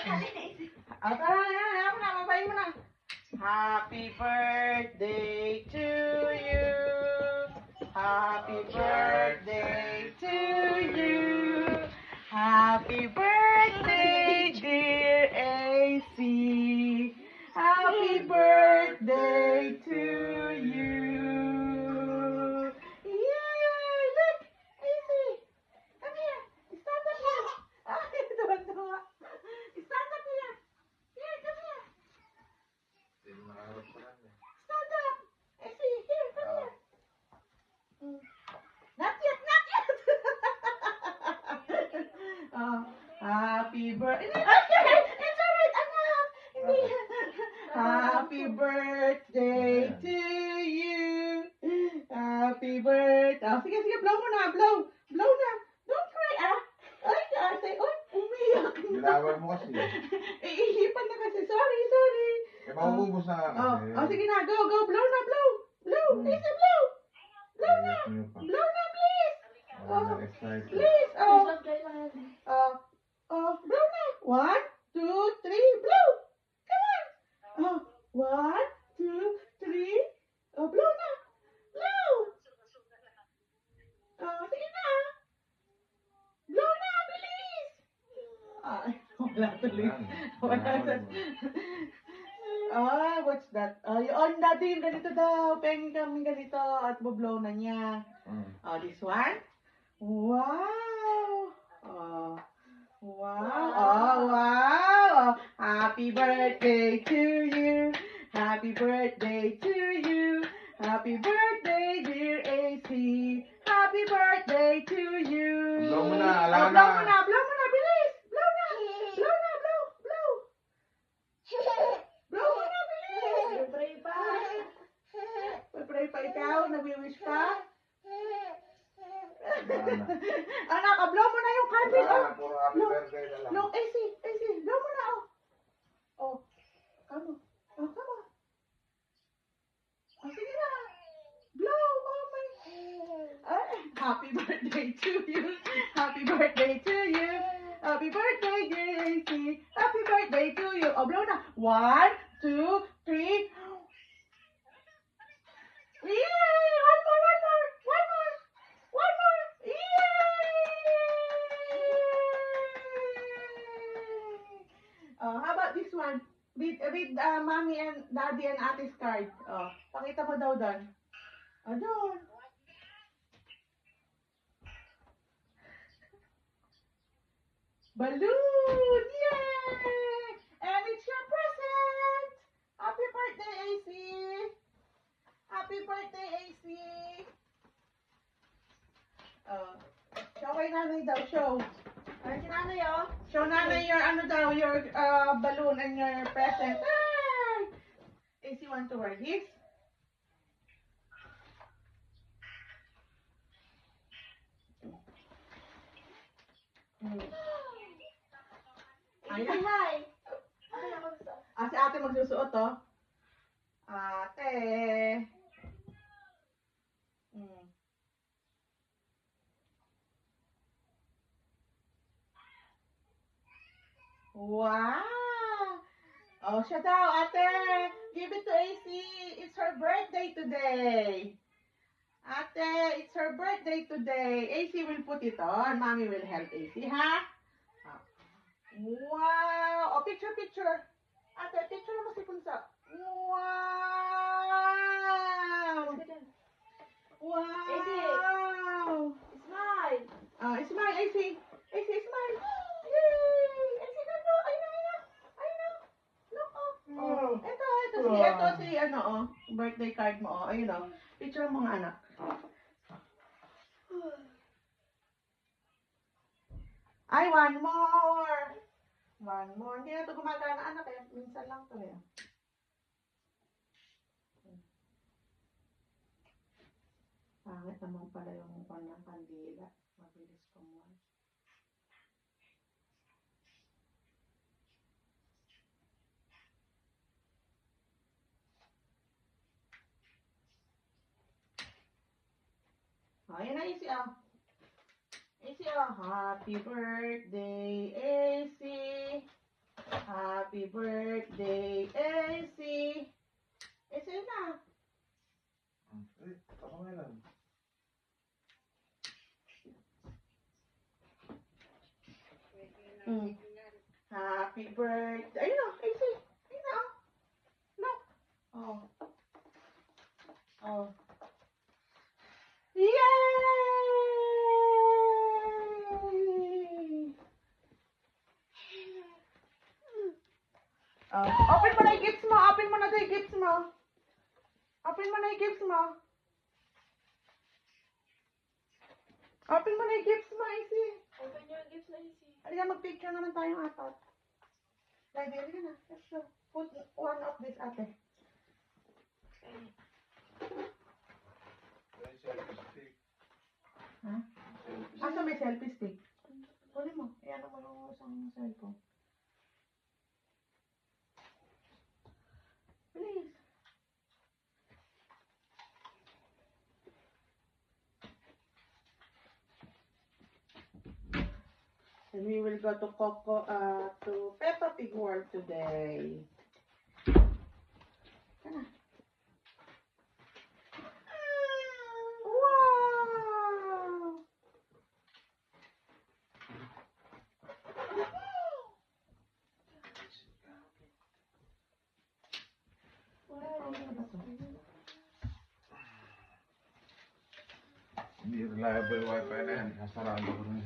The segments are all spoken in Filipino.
Tara na, ako na, mabayin mo na. Happy birthday to you. Happy birthday to you. Happy birthday, dear AC. Happy birthday to you. Yay! Look, AC. Come here. Stand up here. Tuwa-tuwa. Stand up here. Here, come here. Stand up. AC, here, come here. Not yet, not yet. Happy birthday. It's alright, anak. Hindi. Happy birthday to you. Happy birthday. Sige, sige, blow mo na, blow. Blow na. Don't cry, ah. Ay, ate, oy, umiyak. Ginawal mo kasi. Iihipan na kasi. Sorry, sorry. Eh, maubos na kasi. Sige na, go, go. Blow na, blow. Blow. Easy, blow. Blow na. Blow na, please. Excited. Please. Blow na. 1, 2, 3, blow. Come on. 1, 2, 3. Blow na. Blow. Sige na. Blow na, bilis. Wala tuloy. Wala. What's that? Yun, dati yung ganito daw. Pengi kami ganito at bublow na niya. This one. Wow. Wow. Wow. Happy birthday to you. Happy birthday to you. Happy birthday, dear AC. Happy birthday to you. Blow mo na, ala Blow mo na, blow mo na, bilis. Blow na. Blow na, blow. Blow mo na, bilis. Pray pa. Pray pa ikaw, nagwi-wish pa. Anak, blow mo na yung carpet. Puro happy birthday na lang. Blow, AC, blow mo na, come on. Sige na. Blow, my. Happy birthday to you. Happy birthday to you. Happy birthday, dear AC. Happy birthday to you. Blow na. 1, 2, 3. Yay! One more. Yay! How about this one? Read mommy and daddy and ate's card. Pakita mo daw doon. Doon. Balloon! Yay! And it's your present! Happy birthday, AC! Happy birthday, AC! Show kay nanay daw, show. Ay, si nanay, Show nanay your, your balloon and your present. Ay! AC want to wear this? Ayan. Hi. Si ate magsusuot, Ate. Wow! Siya daw, ate. Give it to AC. It's her birthday today. Ate, it's her birthday today. AC will put it on. Mommy will help AC, ha? Wow! Picture. Ate, picture mo si Punso. Wow! Wow! Smile. Smile, AC. AC, smile. Yay! AC, no. Ayun. Look, Ito si birthday card mo, Ayun, Picture mo nga, anak. Ay, one more. Hindi na ito gumagana, anak. Minsan lang ito, Pangit naman pala yung ng kandila. Mabilis kumuha. Ayan na, AC, AC, happy birthday, AC. Happy birthday, AC. AC na. Ako nga lang. Happy birthday. Ayun na, AC. Ayun na, oh. Look. Oh. Oh. Yay! Oh. Open mo na yung gifts mo. Open mo na yung gifts mo. Open mo na yung gifts mo. Open mo na yung gifts mo, AC. Open your gifts na easy. Halika, mag-picture naman tayong apat. Ready, halika na. Let's go. Put one of this, ate. Ha? Asa may selfie stick? Kunin mo. Iyan mo yung isang cellphone. Please. And we will go to Peppa Pig World today. Come on. Wow! Hindi reliable wifi na yan. Nasarado ko rin.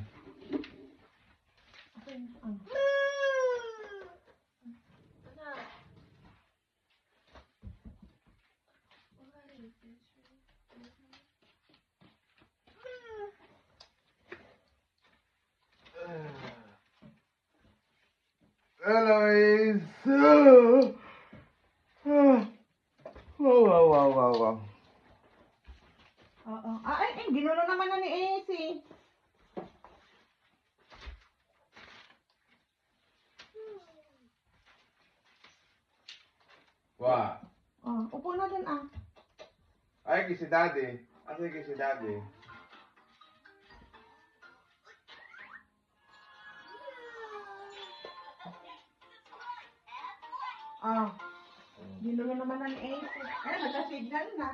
Hello, guys. Wow. Oo. Ay, ginulo naman na ni AC. Wow. Oh, upo na dun ah. Ay, kisi daddy. Asa kisi daddy? Oh. Ginulo naman na ni AC. Ay, nagka-signal na.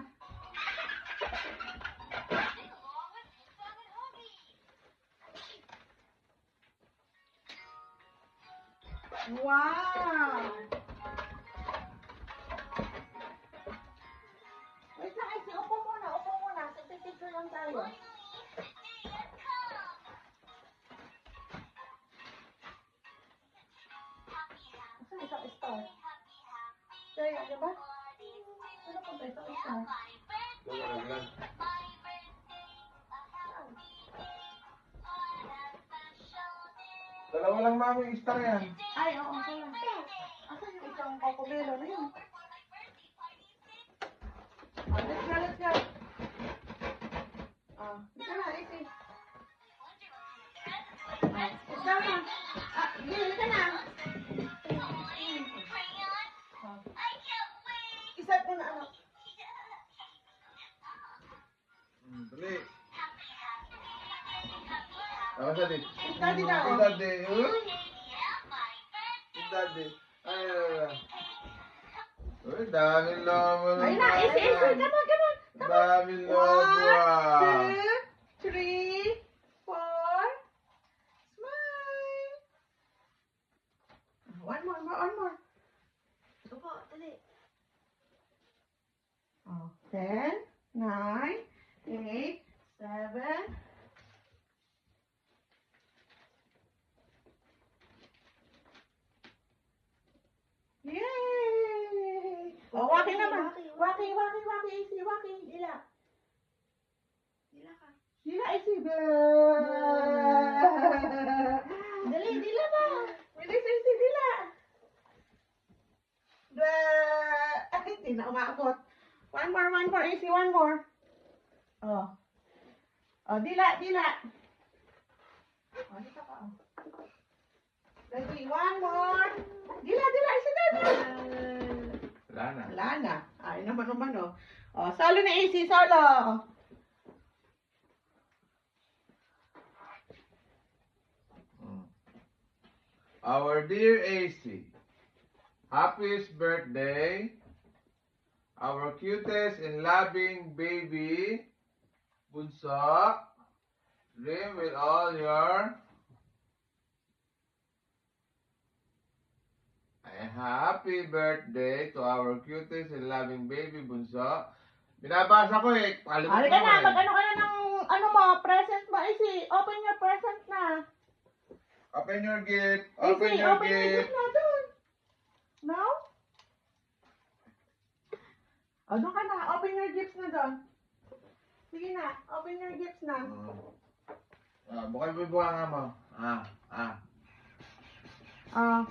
Wow! Wait lang, AC. Upo muna. Picture lang tayo. Asan isang star? Kaya, diba? Ano po ba isang star? Lang. Dalawa lang mami star yan. Ay, oo, kaya. Asan yung isang kokobelo na yun? Oh, let's go. Oh, dito na, AC. Let's go na. Dito na. Isa po na ano. Dali. Ako sa dit. Daddy daw. Daddy. Daddy. Ay. Uy, daming lobo. Ayun na, AC. Come on. Daming lobo. 1, 2, 3, 4. Smile. One more. Opo, dali. Oh, 10, 9, 8, 7. Yay! Oh, waki naman. Waki, AC, waki. Dila. Dila ka. Dila, AC. Dali, dila ba? Bilis, AC, dila. Ay, hindi na umaabot. One more, AC, one more. Oh. Oh, dila. Oh, dito ka, oh. Ready, one more. Dila, AC, dila. Wala Wala na. na. Ay, naman, oh. Oh, solo na AC, solo. Our dear AC, Happiest birthday, our cutest and loving baby, Bunso. Dream with all your happy birthday to our cutest and loving baby, Bunso. Binabasa ko eh. Palimot Halika mo na, eh. mag-ano ka na ng, ano mo, present mo. Isi, open your present na. Open your gift. Open Isi, your open your gift. gift na doon. No? O, doon ka na. Open your gifts na doon. Sige na, open your gifts na. Bukay nga mo.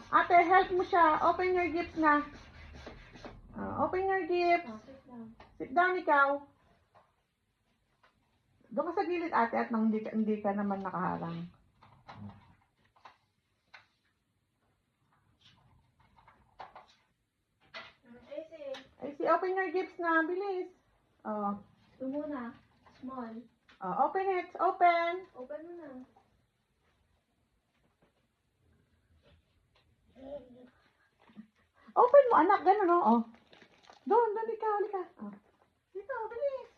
Ate, help mo siya. Open your gifts na. Open your gifts. Sit down. Sit down ikaw. Doon ka sa gilid ate at nang hindi ka naman nakaharang. Easy. Ay, si open your gifts na. Bilis. Ito muna. Small. Open it. Open. Open mo na. Open mo anak. Ganun o. Doon ikaw. Halika. Dito, bilis.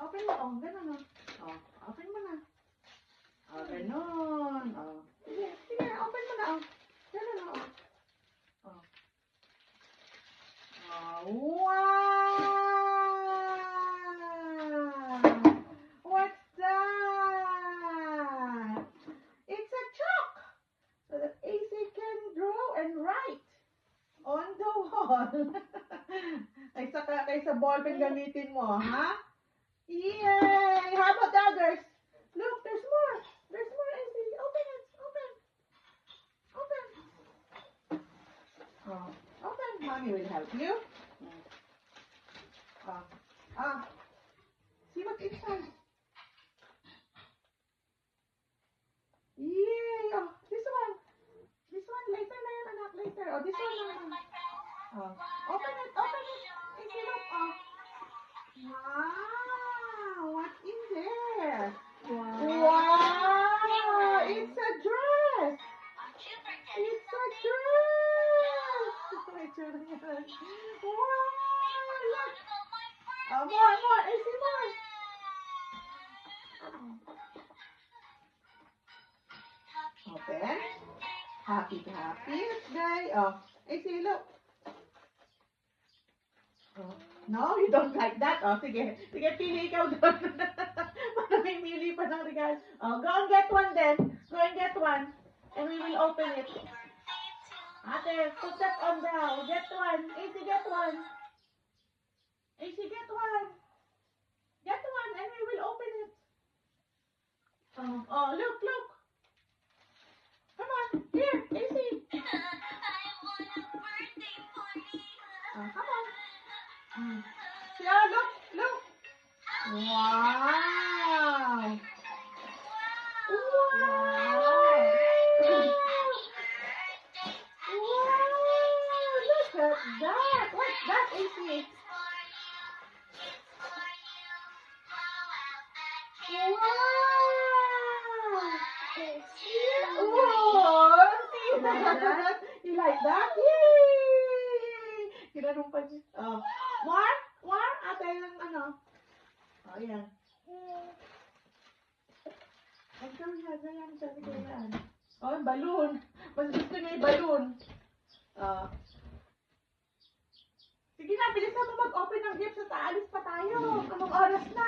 Open mo. Ganun o. Open mo na. Ganun. Sige, open mo na. Ganun o. Wow! What's that? It's a chalk so that AC can draw and write on the wall. Ay, saka kaysa ballpen gamitin mo, ha? Yay! How about the others? Look, there's more. There's more AC. Open it. Open. Open. Mommy will help you. See what's inside. Yay! This one. This one later na yan, anak. Later. This one naman. Open it. Easy look. Wow! What's in there? Wow! It's a dress. It's a dress. Wow! Look. More. Easy more. Open. Happy. Let's go. Easy, look. No, you don't like that. Sige, pili ikaw doon. Mamimili pa ng regalo. Go and get one then. Go and get one. And we will open it. Ate, put that on down. Get one. Easy, get one. Easy, get one. Get one and we will open it. Look. Come on. Here, Easy. Come on. Yeah, look. Wow. Look at that. What's that, AC? Wow. You like that? Yay! Ginanong pa niya. More? Ate, yung ano? Yan. Ganyan. Yung balloon. Mas gusto niya yung balloon. Sige na, bilisan mo mag-open ng gifts at aalis pa tayo. Anong oras na?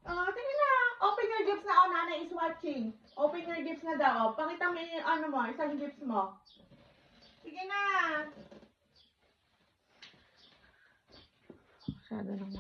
Sige na. Open your gifts na. Nanay is watching. Open your gifts na daw. Pakita mo yung isang gifts mo. Sige na. Masyado nang